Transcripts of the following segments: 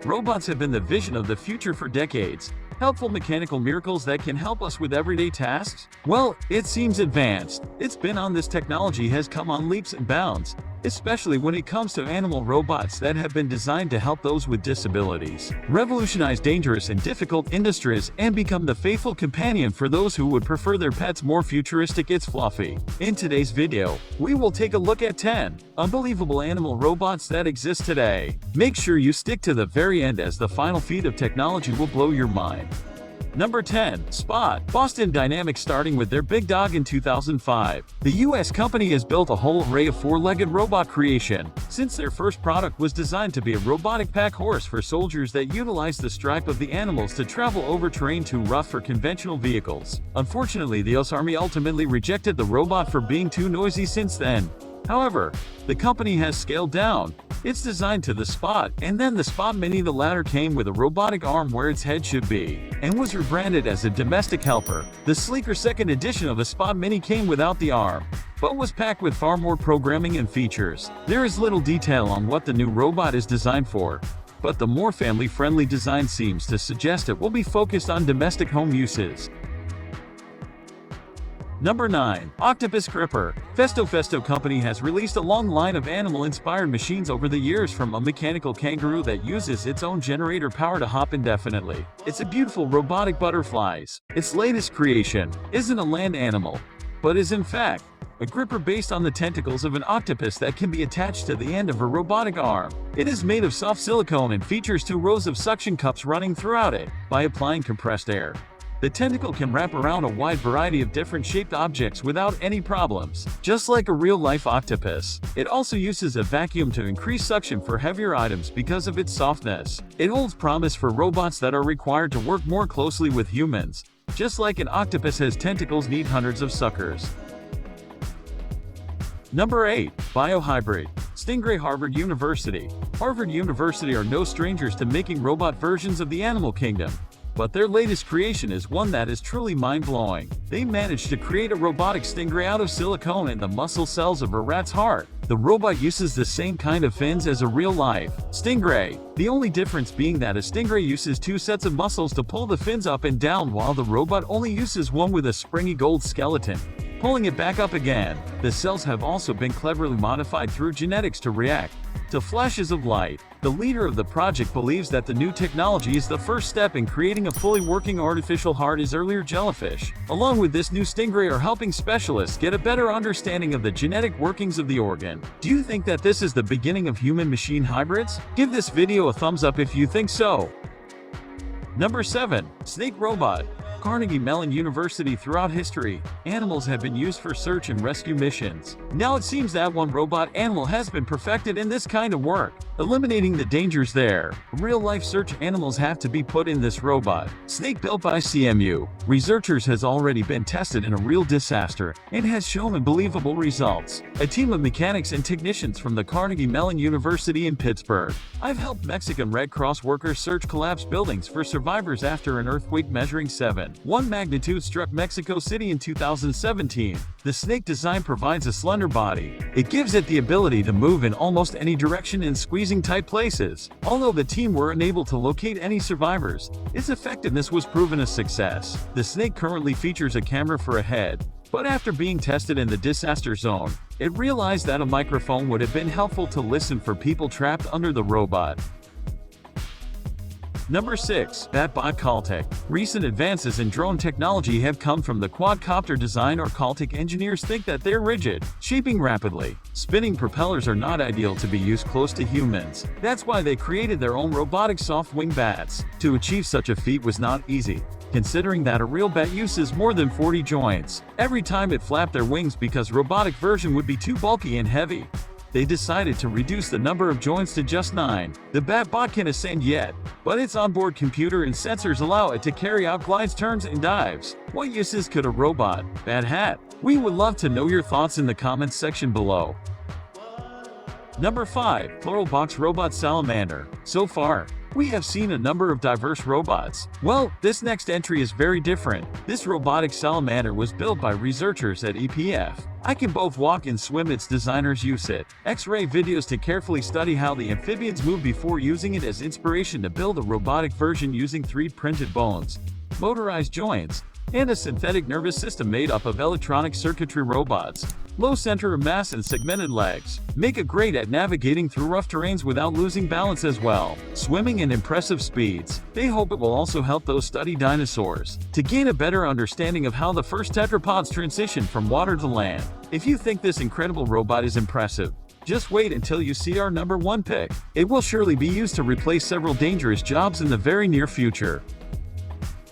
Robots have been the vision of the future for decades. Helpful mechanical miracles that can help us with everyday tasks? Well, it seems advanced. It's been on this technology has come on leaps and bounds, especially when it comes to animal robots that have been designed to help those with disabilities, revolutionize dangerous and difficult industries, and become the faithful companion for those who would prefer their pets more futuristic. It's fluffy. In today's video, we will take a look at 10 unbelievable animal robots that exist today. Make sure you stick to the very end as the final feat of technology will blow your mind. Number 10. Spot. Boston Dynamics. Starting with their big dog in 2005, the US company has built a whole array of four-legged robot creation. Since their first product was designed to be a robotic pack horse for soldiers that utilized the stripe of the animals to travel over terrain too rough for conventional vehicles. Unfortunately, the US Army ultimately rejected the robot for being too noisy since then. However, the company has scaled down its design to the Spot, and then the Spot Mini. The latter came with a robotic arm where its head should be, and was rebranded as a domestic helper. The sleeker second edition of the Spot Mini came without the arm, but was packed with far more programming and features. There is little detail on what the new robot is designed for, but the more family-friendly design seems to suggest it will be focused on domestic home uses. Number 9. Octopus Gripper. Festo Company has released a long line of animal-inspired machines over the years, from a mechanical kangaroo that uses its own generator power to hop indefinitely. It's a beautiful robotic butterflies. Its latest creation isn't a land animal, but is in fact a gripper based on the tentacles of an octopus that can be attached to the end of a robotic arm. It is made of soft silicone and features 2 rows of suction cups running throughout it. By applying compressed air, the tentacle can wrap around a wide variety of different shaped objects without any problems. Just like a real-life octopus, it also uses a vacuum to increase suction for heavier items because of its softness. It holds promise for robots that are required to work more closely with humans. Just like an octopus has tentacles need hundreds of suckers. Number 8. Biohybrid. Stingray. Harvard University are no strangers to making robot versions of the animal kingdom. But their latest creation is one that is truly mind-blowing. They managed to create a robotic stingray out of silicone and the muscle cells of a rat's heart. The robot uses the same kind of fins as a real-life stingray, the only difference being that a stingray uses 2 sets of muscles to pull the fins up and down, while the robot only uses one with a springy gold skeleton, pulling it back up again. The cells have also been cleverly modified through genetics to react to flashes of light. The leader of the project believes that the new technology is the first step in creating a fully working artificial heart. As earlier jellyfish, along with this new stingray, are helping specialists get a better understanding of the genetic workings of the organ. Do you think that this is the beginning of human-machine hybrids? Give this video a thumbs up if you think so. Number 7. Snake Robot. Carnegie Mellon University. Throughout history, animals have been used for search and rescue missions. Now it seems that one robot animal has been perfected in this kind of work, eliminating the dangers there. Real-life search animals have to be put in this robot. Snake, built by CMU researchers, has already been tested in a real disaster and has shown unbelievable results. A team of mechanics and technicians from the Carnegie Mellon University in Pittsburgh. I've helped Mexican Red Cross workers search collapsed buildings for survivors after an earthquake measuring 7.1 magnitude struck Mexico City in 2017. The snake design provides a slender body. It gives it the ability to move in almost any direction in squeezing tight places. Although the team were unable to locate any survivors, its effectiveness was proven a success. The snake currently features a camera for a head, but after being tested in the disaster zone, it realized that a microphone would have been helpful to listen for people trapped under the robot. Number 6. Batbot Caltech. Recent advances in drone technology have come from the quadcopter design. Or Caltech engineers think that they're rigid, shaping rapidly spinning propellers are not ideal to be used close to humans. That's why they created their own robotic soft-wing bats. To achieve such a feat was not easy, considering that a real bat uses more than 40 joints every time it flapped their wings, because robotic version would be too bulky and heavy. They decided to reduce the number of joints to just 9. The Batbot can ascend yet, but its onboard computer and sensors allow it to carry out glides, turns, and dives. What uses could a robot bat have? We would love to know your thoughts in the comments section below. Number 5. Pluralbox Robot Salamander. So far, We have seen a number of diverse robots. Well, this next entry is very different. This robotic salamander was built by researchers at EPF. I can both walk and swim. Its designers use it. X-ray videos to carefully study how the amphibians move before using it as inspiration to build a robotic version using 3D-printed bones, motorized joints, and a synthetic nervous system made up of electronic circuitry. Robots, low center of mass and segmented legs, make it great at navigating through rough terrains without losing balance as well. Swimming and impressive speeds. They hope it will also help those study dinosaurs to gain a better understanding of how the first tetrapods transitioned from water to land. If you think this incredible robot is impressive, just wait until you see our number 1 pick. It will surely be used to replace several dangerous jobs in the very near future.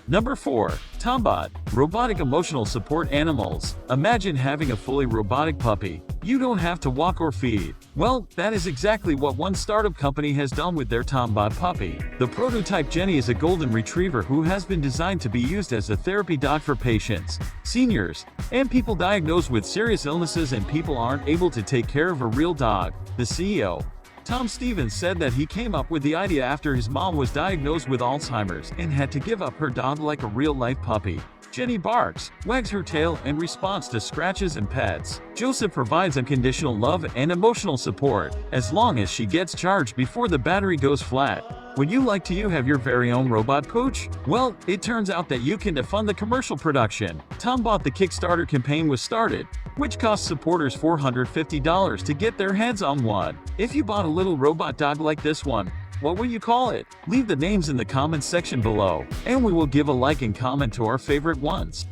Number 4. Tombot. Robotic emotional support animals. Imagine having a fully robotic puppy. You don't have to walk or feed. Well, that is exactly what one startup company has done with their Tombot puppy. The prototype Jenny is a golden retriever who has been designed to be used as a therapy dog for patients, seniors, and people diagnosed with serious illnesses and people aren't able to take care of a real dog. The CEO, Tom Stevens, said that he came up with the idea after his mom was diagnosed with Alzheimer's and had to give up her dog like a real-life puppy. Jenny barks, wags her tail in response to scratches and pets. Joseph provides unconditional love and emotional support, as long as she gets charged before the battery goes flat. Would you like to have your very own robot pooch? Well, it turns out that you can fund the commercial production. Tombot, the Kickstarter campaign was started, which cost supporters $450 to get their hands on one. If you bought a little robot dog like this one, what will you call it? Leave the names in the comments section below, and we will give a like and comment to our favorite ones.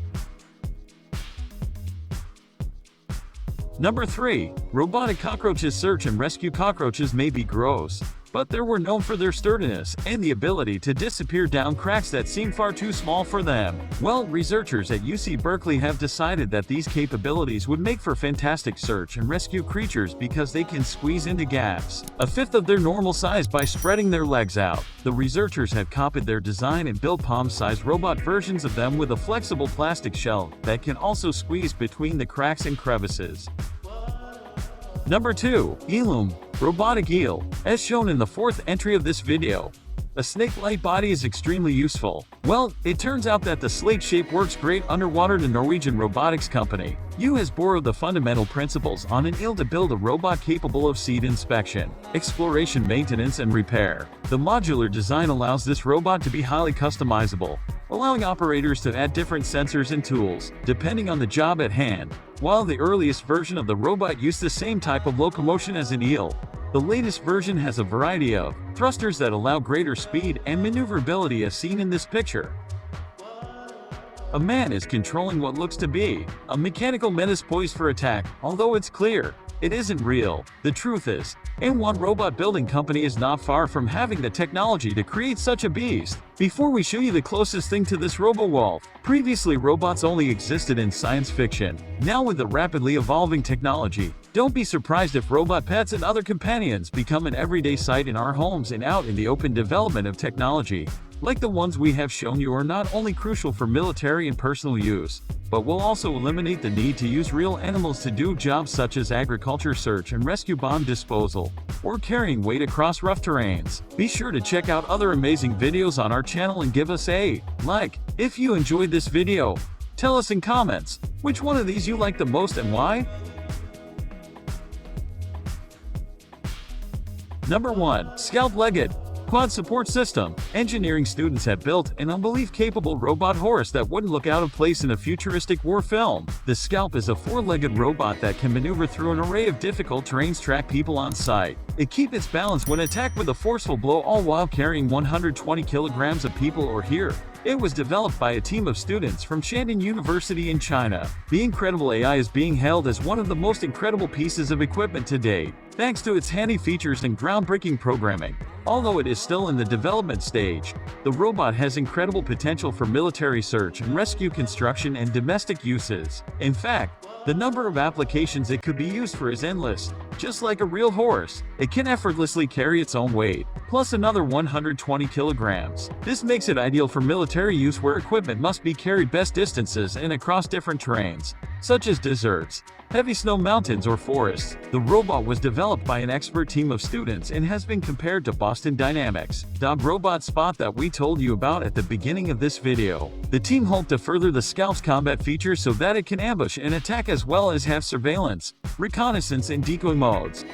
Number 3. Robotic cockroaches. Search and rescue cockroaches may be gross, but they were known for their sturdiness and the ability to disappear down cracks that seem far too small for them. Well, researchers at UC Berkeley have decided that these capabilities would make for fantastic search and rescue creatures because they can squeeze into gaps a fifth of their normal size by spreading their legs out. The researchers have copied their design and built palm-sized robot versions of them with a flexible plastic shell that can also squeeze between the cracks and crevices. Number 2. Elum. Robotic eel. As shown in the 4th entry of this video, a snake-like body is extremely useful. Well, it turns out that the slate shape works great underwater. The Norwegian robotics company U has borrowed the fundamental principles on an eel to build a robot capable of seed inspection, exploration, maintenance, and repair. The modular design allows this robot to be highly customizable, allowing operators to add different sensors and tools, depending on the job at hand. While the earliest version of the robot used the same type of locomotion as an eel, the latest version has a variety of thrusters that allow greater speed and maneuverability, as seen in this picture. A man is controlling what looks to be a mechanical menace poised for attack, although it's clear it isn't real. The truth is, and one robot building company is not far from having the technology to create such a beast. Before we show you the closest thing to this RoboWolf, previously robots only existed in science fiction. Now with the rapidly evolving technology, don't be surprised if robot pets and other companions become an everyday sight in our homes and out in the open. Development of technology like the ones we have shown you are not only crucial for military and personal use, but will also eliminate the need to use real animals to do jobs such as agriculture, search and rescue, bomb disposal, or carrying weight across rough terrains. Be sure to check out other amazing videos on our channel and give us a like if you enjoyed this video. Tell us in comments which one of these you like the most and why. Number 1. Scalp-legged quad support system. Engineering students have built an unbelief-capable robot horse that wouldn't look out of place in a futuristic war film. The Scalp is a 4-legged robot that can maneuver through an array of difficult terrains, track people on sight, and keep its balance when attacked with a forceful blow, all while carrying 120 kilograms of people or gear. It was developed by a team of students from Shandong University in China. The incredible AI is being hailed as one of the most incredible pieces of equipment to date, thanks to its handy features and groundbreaking programming. Although it is still in the development stage, the robot has incredible potential for military search and rescue, construction, and domestic uses. In fact, The number of applications it could be used for is endless. Just like a real horse, it can effortlessly carry its own weight, plus another 120 kilograms. This makes it ideal for military use where equipment must be carried best distances and across different terrains, such as deserts, heavy snow mountains or forests. The robot was developed by an expert team of students and has been compared to Boston Dynamics' dog robot Spot that we told you about at the beginning of this video. The team hoped to further the Scout's combat features so that it can ambush and attack as well as have surveillance, reconnaissance and decoy modes.